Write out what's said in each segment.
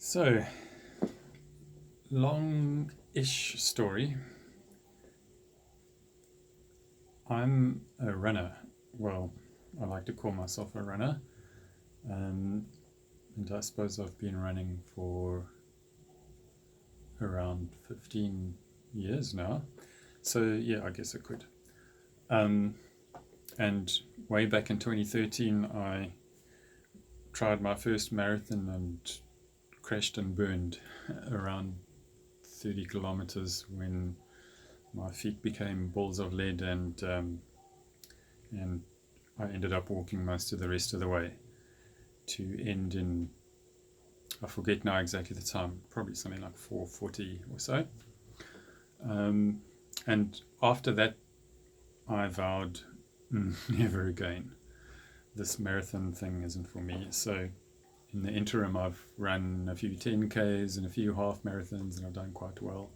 So, long-ish story. I'm a runner. Well, I like to call myself a runner. Um, and I suppose I've been running for around 15 years now. So, yeah, I guess I could. Um, and way back in 2013, I tried my first marathon and crashed and burned around 30 kilometers when my feet became balls of lead, and I ended up walking most of the rest of the way to end in, I forget now exactly the time, probably something like 4:40 or so. Um, and after that, I vowed, never again. This marathon thing isn't for me. So in the interim, I've run a few 10Ks and a few half marathons, and I've done quite well.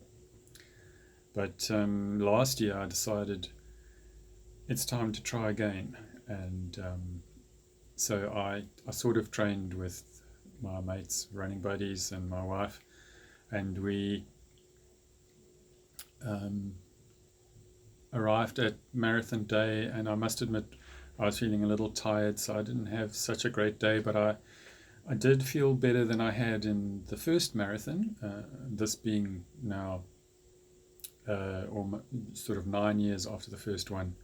But last year, I decided it's time to try again. And so I sort of trained with my mates, running buddies, and my wife, and we um, arrived at marathon day. And I must admit, I was feeling a little tired, so I didn't have such a great day, but I did feel better than I had in the first marathon, this being now sort of 9 years after the first one.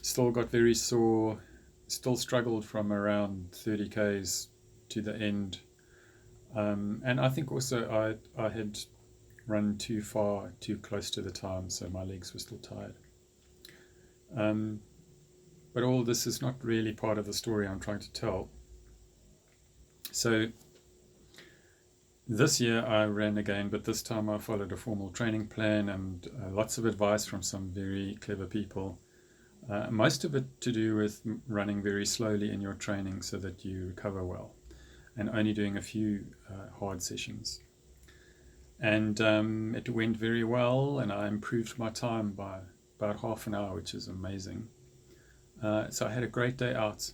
Still got very sore, still struggled from around 30 Ks to the end. And I think also I had run too far, too close to the time, so my legs were still tired. But all this is not really part of the story I'm trying to tell. So this year I ran again, but this time I followed a formal training plan and lots of advice from some very clever people. Most of it to do with running very slowly in your training so that you recover well, and only doing a few hard sessions. And it went very well, and I improved my time by about half an hour, which is amazing. So I had a great day out,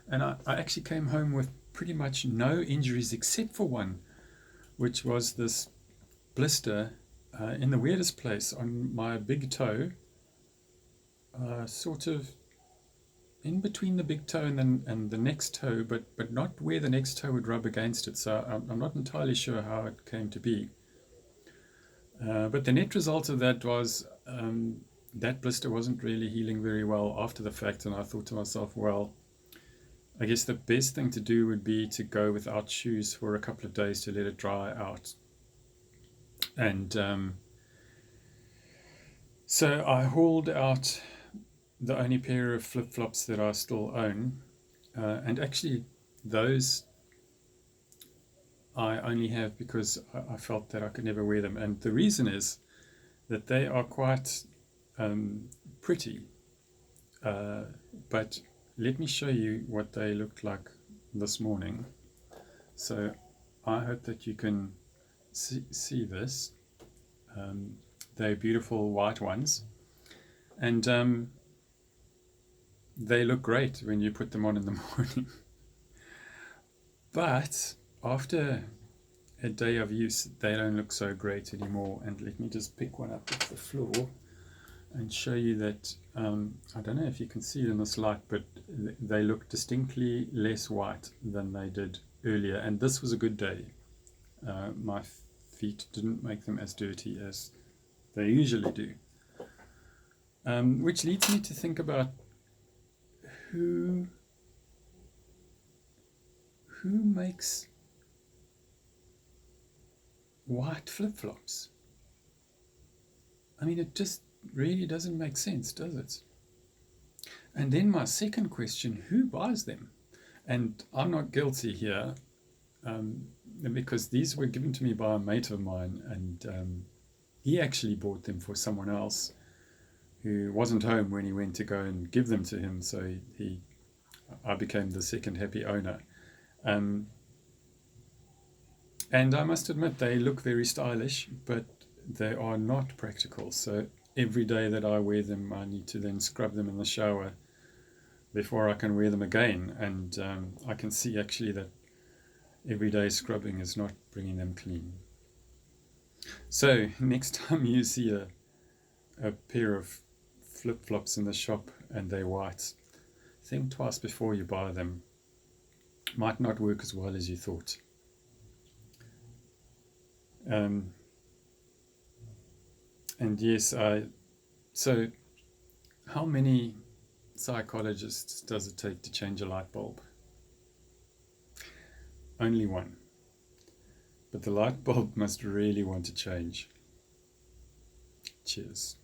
and I actually came home with pretty much no injuries except for one, which was this blister in the weirdest place on my big toe, sort of in between the big toe and the next toe, but not where the next toe would rub against it. So I'm not entirely sure how it came to be. But the net result of that was that blister wasn't really healing very well after the fact, and I thought to myself, well, I guess the best thing to do would be to go without shoes for a couple of days to let it dry out. And so I hauled out the only pair of flip-flops that I still own, and actually those I only have because I felt that I could never wear them. And the reason is that they are quite pretty, but let me show you what they looked like this morning. So I hope that you can see this. They're beautiful white ones, and they look great when you put them on in the morning. But after a day of use, they don't look so great anymore. And let me just pick one up off the floor and show you that. I don't know if you can see it in this light, but they look distinctly less white than they did earlier. And this was a good day. My feet didn't make them as dirty as they usually do. Which leads me to think about who makes white flip-flops. I mean, it just really doesn't make sense, does it? And then my second question, who buys them? And I'm not guilty here, because these were given to me by a mate of mine, and he actually bought them for someone else who wasn't home when he went to go and give them to him, so I became the second happy owner. And I must admit, they look very stylish, but they are not practical. So every day that I wear them, I need to then scrub them in the shower before I can wear them again. And I can see actually that everyday scrubbing is not bringing them clean. So next time you see a pair of flip-flops in the shop and they're white, think twice before you buy them. Might not work as well as you thought. And yes, so how many psychologists does it take to change a light bulb? Only one. But the light bulb must really want to change. Cheers.